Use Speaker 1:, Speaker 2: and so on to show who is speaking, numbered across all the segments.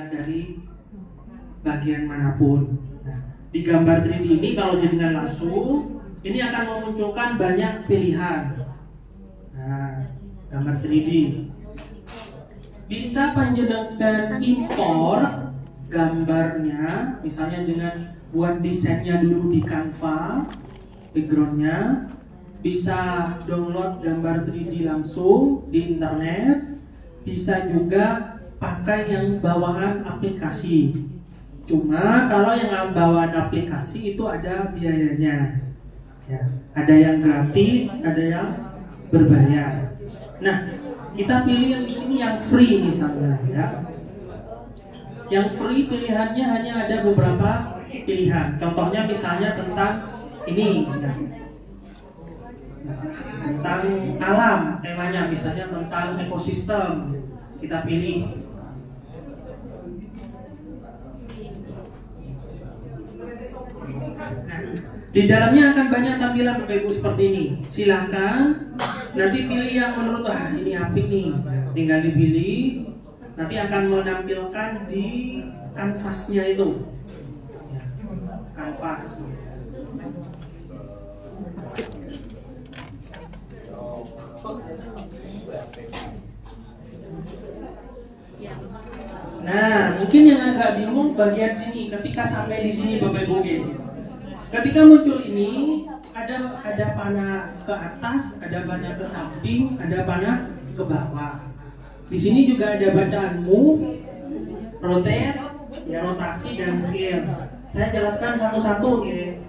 Speaker 1: dari bagian manapun. Nah, di gambar 3D ini kalau jenengan langsung, ini akan memunculkan banyak pilihan. Nah, gambar 3D bisa panjenengan impor gambarnya, misalnya dengan buat desainnya dulu di Canva, backgroundnya, bisa download gambar 3D langsung di internet, bisa juga pakai yang bawahan aplikasi. Cuma kalau yang bawaan aplikasi itu ada biayanya, ya, ada yang gratis, ada yang berbayar. Nah, kita pilih yang di sini yang free misalnya, ya. Yang free pilihannya hanya ada beberapa pilihan. Contohnya misalnya tentang ini, ya. Tentang alam, temanya misalnya tentang ekosistem, kita pilih. Nah, di dalamnya akan banyak tampilan Bapak Ibu seperti ini. Silakan nanti pilih yang menurut ini apik nih, tinggal dipilih. Nanti akan menampilkan di kanvasnya itu, kanvas. Nah, mungkin yang agak bingung bagian sini. Ketika sampai di sini Bapak Ibu, ketika muncul ini ada panah ke atas, ada panah ke samping, ada panah ke bawah. Di sini juga ada bacaan move, rotate, ya, rotasi dan scale. Saya jelaskan satu-satu, ya.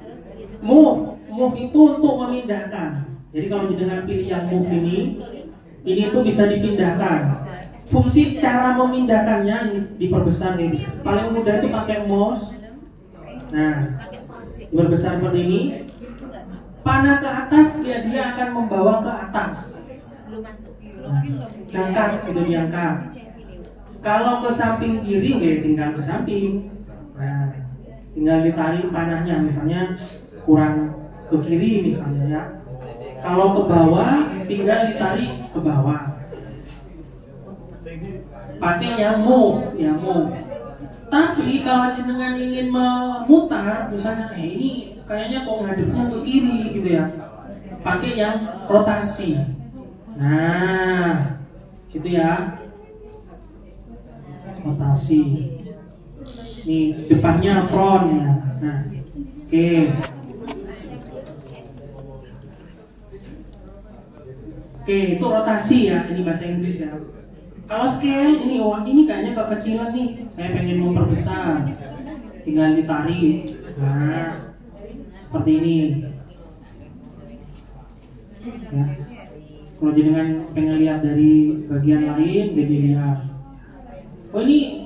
Speaker 1: Move itu untuk memindahkan. Jadi kalau dengan pilih yang move ini itu bisa dipindahkan. Fungsi cara memindahkannya diperbesar nih. Paling mudah itu pakai mouse. Nah, berbesar seperti ini. Panah ke atas dia akan membawa ke atas. Angkat, itu diangkat. Kalau ke samping kiri, ya tinggal ke samping. Nah, tinggal ditarik panahnya, misalnya kurang ke kiri misalnya, ya. Kalau ke bawah, tinggal ditarik ke bawah. Pakainya move, ya move. Tapi kalau jenengan ingin memutar, misalnya ini kayaknya kok ngadepnya ke kiri gitu ya, pakai yang rotasi. Nah, gitu ya, rotasi. Nih depannya front ya. Nah, oke. Oke, itu rotasi ya, ini bahasa Inggris ya. Kalau scale ini, ini kayaknya kekecilan nih, saya pengen memperbesar, tinggal ditarik. Nah, seperti ini. Ya. Kalau jenengan pengen lihat dari bagian lain, jadi lihat. Oh ini,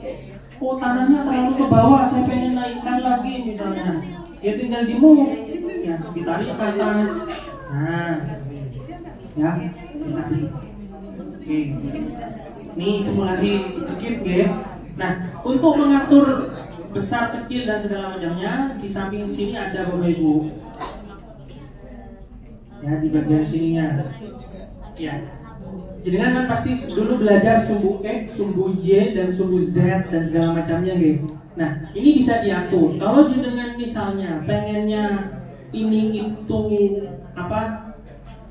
Speaker 1: tanahnya terlalu ke bawah, saya pengen naikkan lagi misalnya. Ya tinggal di move, ya ditarik ke atas. Nah, ya ditarik. Oke. Ini simulasi sedikit, ya. Nah, untuk mengatur besar, kecil dan segala macamnya, di samping sini ada Bapak Ibu. Ya, di bagian sininya. Ya. Jadi kan pasti dulu belajar sumbu X, sumbu Y, dan sumbu Z dan segala macamnya, gitu. Nah, ini bisa diatur. Kalau dengan misalnya pengennya ini itu apa?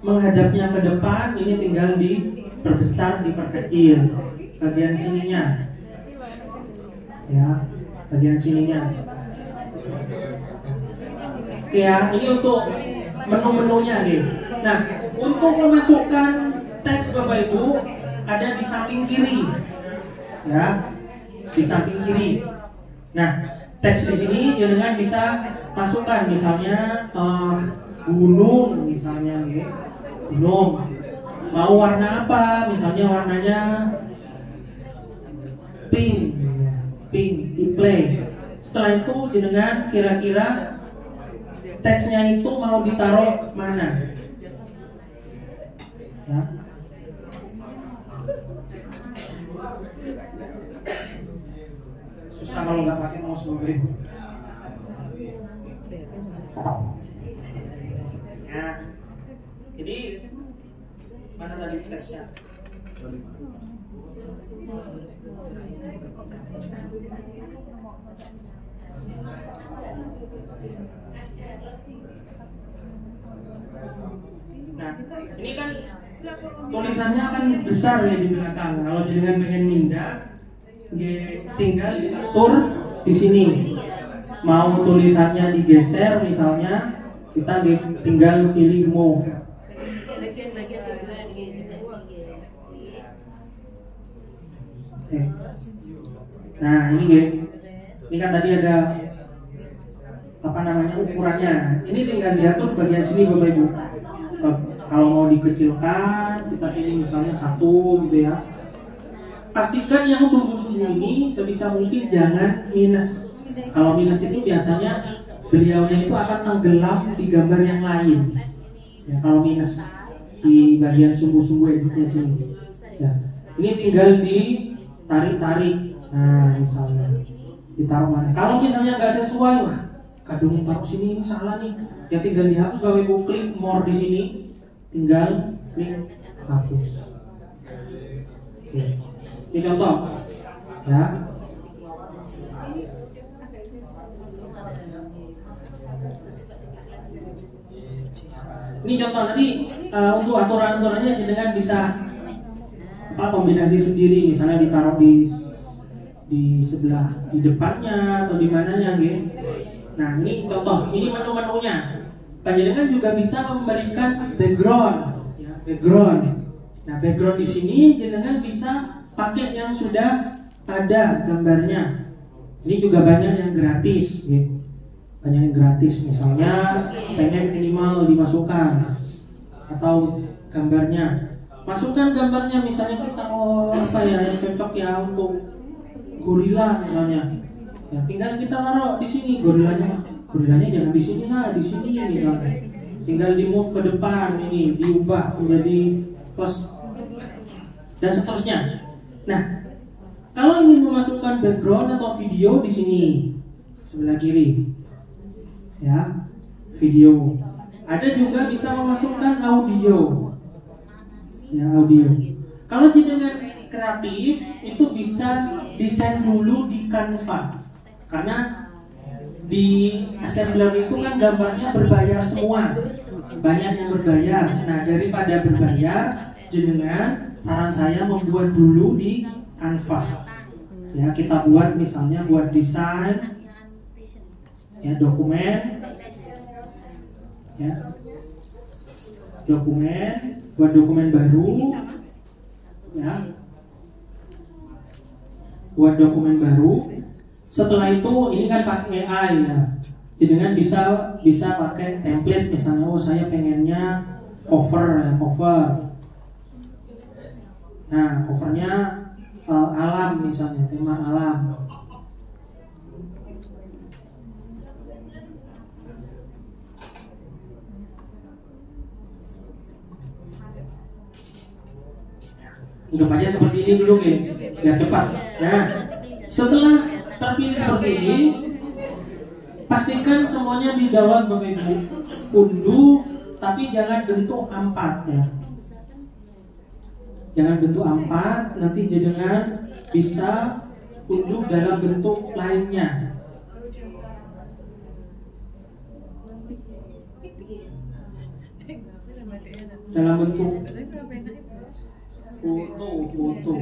Speaker 1: Menghadapnya ke depan, ini tinggal diperbesar, diperkecil bagian sininya, ya, bagian sininya. Ya, ini untuk menu-menunya, gitu. Nah, untuk memasukkan teks Bapak Ibu ada di samping kiri, ya, di samping kiri. Nah, teks di sini jenengan bisa masukkan, misalnya gunung, misalnya, gitu. Gunung, mau warna apa? Misalnya warnanya pink, play. Setelah itu jenengan kira-kira teksnya itu mau ditaruh mana? Ya. Susah kalau nggak pakai mouse mobil. Ya. Jadi mana tadi teksnya? Nah, ini kan tulisannya akan besar ya di belakang. Kalau jenengan pengen mindah, tinggal diatur di sini. Mau tulisannya digeser misalnya, kita tinggal pilih move. Oke. Nah ini kan tadi ada apa namanya ukurannya. Ini tinggal diatur bagian sini Bapak Ibu. Kalau mau dikecilkan, kita pilih misalnya 1 gitu ya. Pastikan yang sumbu-sumbu ini sebisa mungkin jangan minus. Kalau minus itu biasanya beliaunya itu akan tenggelam di gambar yang lain. Ya, kalau minus di bagian sumbu-sumbu editnya sini. Ya, ini tinggal ditarik-tarik. Nah, misalnya ditaruh mana? Kalau misalnya nggak sesuai, wah, kadung taruh sini ini salah nih. Ya tinggal dihapus. Bapak Ibu klik more di sini. Tinggal klik hapus. Oke. Ini contoh ya. Ini contoh nanti untuk aturan-aturannya jenengan bisa kombinasi sendiri, misalnya ditaruh di sebelah di depannya atau di mananya gitu. Nah, ini contoh, ini menu-menunya. Panjenengan juga bisa memberikan background, ya, background. Nah, background di sini jenengan bisa pakai yang sudah ada gambarnya. Ini juga banyak yang gratis, ya. Banyak yang gratis, misalnya pengen minimal dimasukkan atau gambarnya. Masukkan gambarnya, misalnya kita mau apa ya yang cocok ya untuk gorila misalnya. Ya, tinggal kita taruh di sini gorilanya jangan di sini lah, di sini misalnya. Tinggal di move ke depan ini, diubah menjadi plus dan seterusnya. Nah, kalau ingin memasukkan background atau video di sini sebelah kiri, ya video. Ada juga bisa memasukkan audio, ya audio. Kalau jenengan kreatif itu bisa desain dulu di Canva, karena di assembler itu kan gambarnya berbayar semua, banyak yang berbayar. Nah, daripada berbayar, jenengan saran saya membuat dulu di Canva. Ya, kita buat misalnya buat desain, ya dokumen, ya dokumen, buat dokumen baru, ya buat dokumen baru. Setelah itu ini kan pakai AI ya. Jenengan bisa pakai template misalnya, oh saya pengennya cover ya, cover. Nah, covernya alam misalnya, tema alam. Anggap aja seperti ini dulu nih, biar cepat. Nah, setelah terpilih seperti ini, pastikan semuanya di download Bapak Ibu. Unduh, tapi jangan bentuk A4 ya. Jangan bentuk A4, nanti jenengan bisa unduh dalam bentuk lainnya. Dalam bentuk foto.